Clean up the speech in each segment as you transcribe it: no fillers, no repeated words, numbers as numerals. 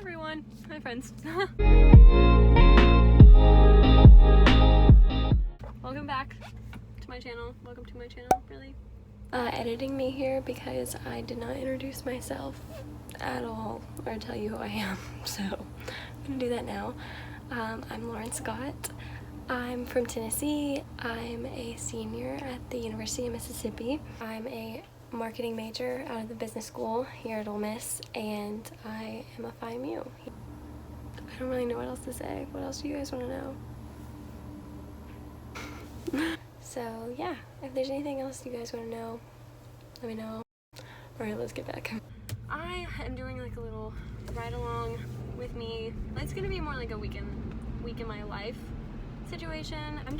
everyone. Hi friends. Welcome back to my channel. Welcome to my channel, really. Editing me here because I did not introduce myself at all or tell you who I am. So I'm gonna do that now. I'm Lauren Scott. I'm from Tennessee. I'm a senior at the University of Mississippi. I'm a marketing major out of the business school here at Ole Miss, and I am a Phi Mu. I don't really know what else to say. What else do you guys want to know? So yeah, if there's anything else you guys want to know, let me know. Alright, let's get back. I am doing like a little ride along with me. It's gonna be more like a week in my life situation. I'm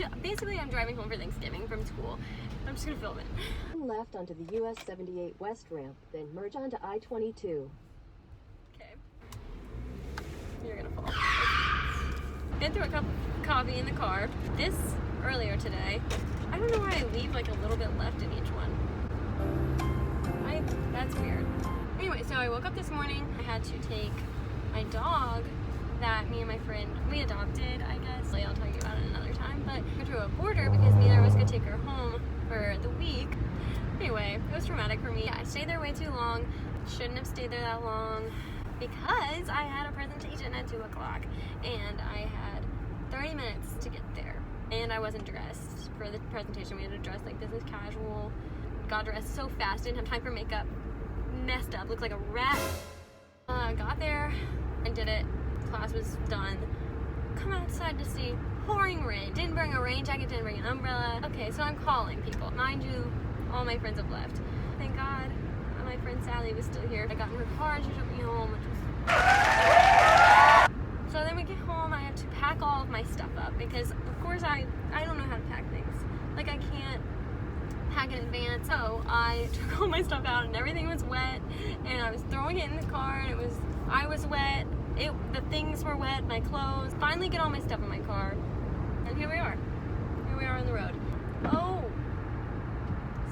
driving home for Thanksgiving from school. I'm just gonna film it. Left onto the US 78 West ramp, then merge onto I-22. Okay. You're gonna fall. Been through a cup of coffee in the car. This earlier today. I don't know why I leave like a little bit left in each one. That's weird. Anyway, so I woke up this morning. I had to take my dog that me and my friend, we adopted, I guess. I'll tell you about it another time, but we went to a border because neither of us could take her home for the week. Anyway, it was traumatic for me. I stayed there way too long. Shouldn't have stayed there that long because I had a presentation at 2 o'clock and I had 30 minutes to get there. And I wasn't dressed for the presentation. We had to dress like business casual. Got dressed so fast, didn't have time for makeup. Messed up, looked like a rat. Got there and did it. Class was done. Come outside to see pouring rain. Didn't bring a rain jacket, didn't bring an umbrella. Okay, so I'm calling people. Mind you, all my friends have left. Thank God, my friend Sally was still here. I got in her car and she took me home, which was... So then we get home, I had to pack all of my stuff up because, of course, I don't know how to pack things. Like, I can't pack in advance. So I took all my stuff out and everything was wet and I was throwing it in the car and I was wet. The things were wet, my clothes. Finally get all my stuff in my car. And here we are. Here we are on the road. Oh!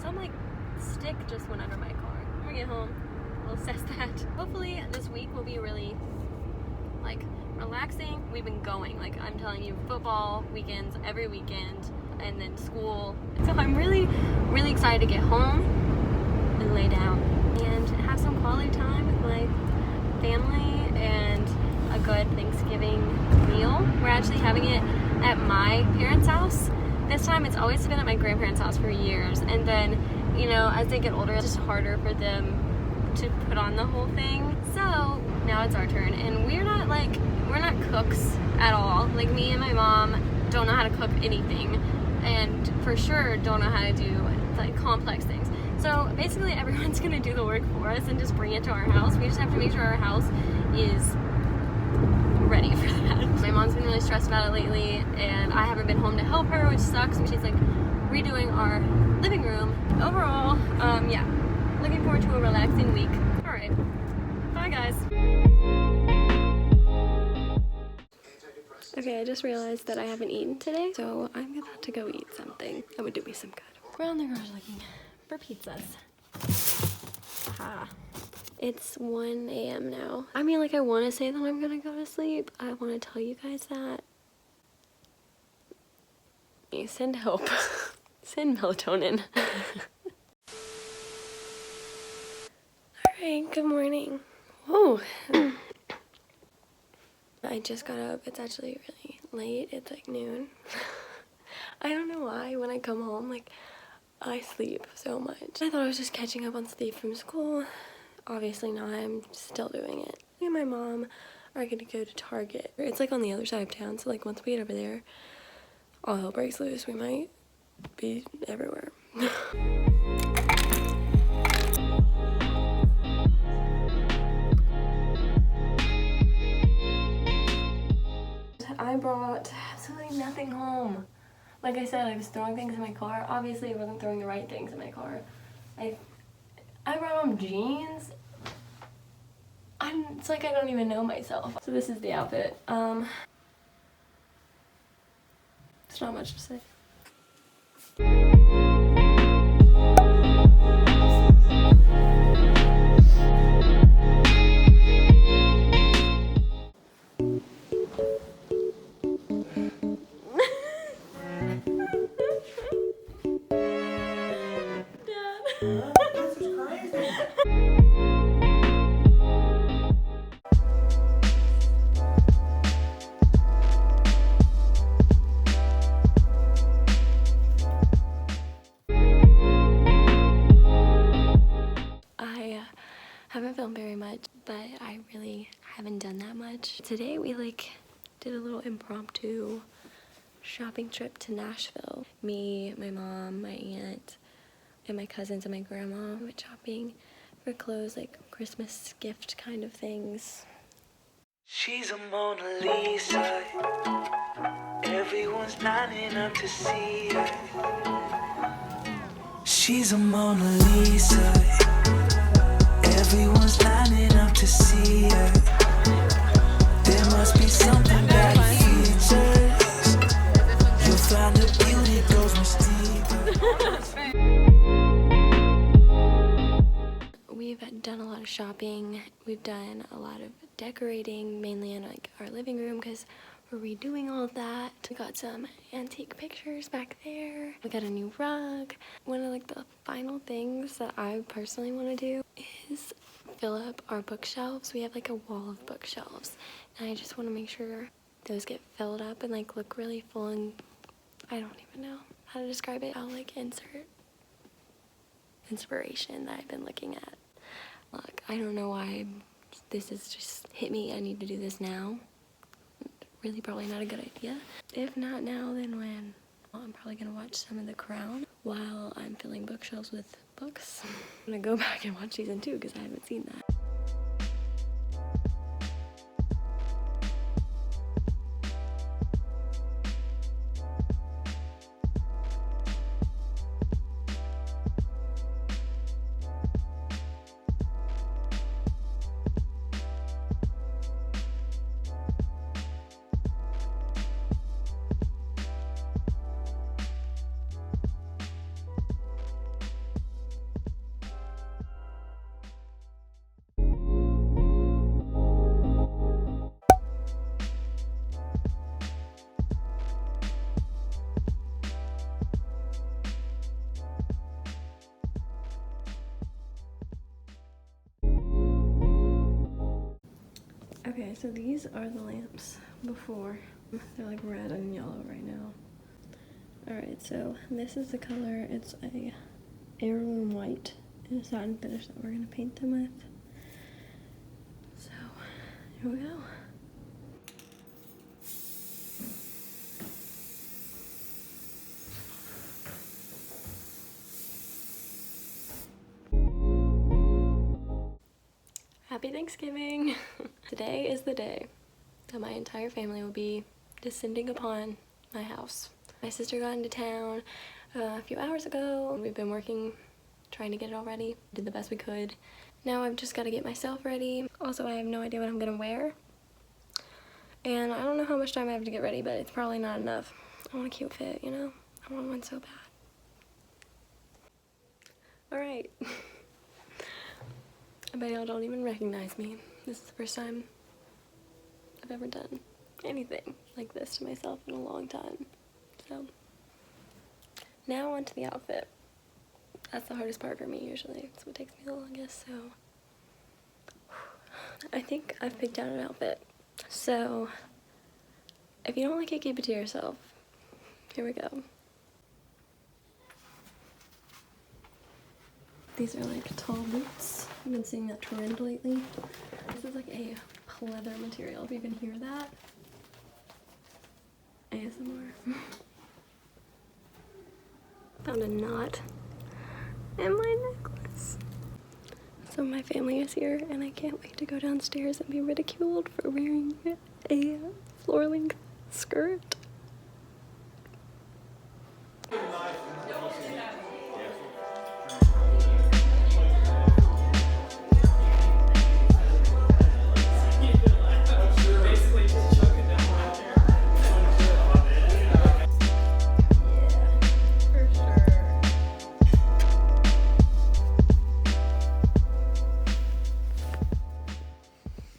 Some like stick just went under my car. When we get home, we'll assess that. Hopefully this week will be really like relaxing. We've been going, like I'm telling you, football weekends every weekend and then school. So I'm really, really excited to get home and lay down and have some quality time with my family and a good Thanksgiving meal. We're actually having it at my parents' house. This time it's always been at my grandparents' house for years, and then, you know, as they get older, it's just harder for them to put on the whole thing. So now it's our turn, and we're not cooks at all. Like, me and my mom don't know how to cook anything, and for sure don't know how to do like complex things. So basically everyone's gonna do the work for us and just bring it to our house. We just have to make sure our house is ready for that. My mom's been really stressed about it lately and I haven't been home to help her, which sucks. And she's like redoing our living room. Overall, yeah, looking forward to a relaxing week. All right, bye guys. Okay, I just realized that I haven't eaten today, so I'm about to go eat something that would do me some good. We're on the garage looking for pizzas. Ha. It's 1 a.m. now. I mean, like, I want to say that I'm gonna go to sleep. I want to tell you guys that. Send hope. Send melatonin. Alright, good morning. Whoa. I just got up. It's actually really late. It's like noon. I don't know why when I come home, like, I sleep so much. I thought I was just catching up on sleep from school. Obviously not. I'm still doing it. Me and my mom are gonna go to Target. It's like on the other side of town, so like once we get over there, all hell breaks loose. We might be everywhere. I brought absolutely nothing home. Like I said, I was throwing things in my car. Obviously, I wasn't throwing the right things in my car. I brought home jeans. It's like I don't even know myself. So this is the outfit. It's not much to say. I really haven't done that much. Today we like did a little impromptu shopping trip to Nashville. Me, my mom, my aunt, and my cousins and my grandma went shopping for clothes, like Christmas gift kind of things. She's a Mona Lisa. Everyone's lining up to see her. She's a Mona Lisa. Everyone's lining up to see her. There must be something about her features. You'll find her beauty goes much deeper. We've done a lot of shopping. We've done a lot of decorating, mainly in like our living room because we're redoing all of that. We got some antique pictures back there. We got a new rug. One of like the final things that I personally want to do is fill up our bookshelves. We have like a wall of bookshelves, and I just want to make sure those get filled up and like look really full, and I don't even know how to describe it. I'll like insert inspiration that I've been looking at. Look, I don't know why this has just hit me. I need to do this now. Really probably not a good idea. If not now, then when? Well, I'm probably gonna watch some of The Crown while I'm filling bookshelves with books. I'm gonna go back and watch season 2 because I haven't seen that. Okay, so these are the lamps before. They're like red and yellow right now. Alright, so this is the color. It's a heirloom white and a satin finish that we're gonna paint them with. So, here we go. Happy Thanksgiving! Today is the day that my entire family will be descending upon my house. My sister got into town a few hours ago. We've been working, trying to get it all ready. Did the best we could. Now I've just got to get myself ready. Also, I have no idea what I'm gonna wear. And I don't know how much time I have to get ready, but it's probably not enough. I want a cute fit, you know? I want one so bad. Alright. I bet y'all don't even recognize me. This is the first time I've ever done anything like this to myself in a long time. So, now onto the outfit. That's the hardest part for me usually. It's what takes me the longest, so. I think I've picked out an outfit. So, if you don't like it, keep it to yourself. Here we go. These are like tall boots. I've been seeing that trend lately. This is like a leather material, if you can hear that. ASMR. Found a knot in my necklace. So my family is here and I can't wait to go downstairs and be ridiculed for wearing a floor length skirt.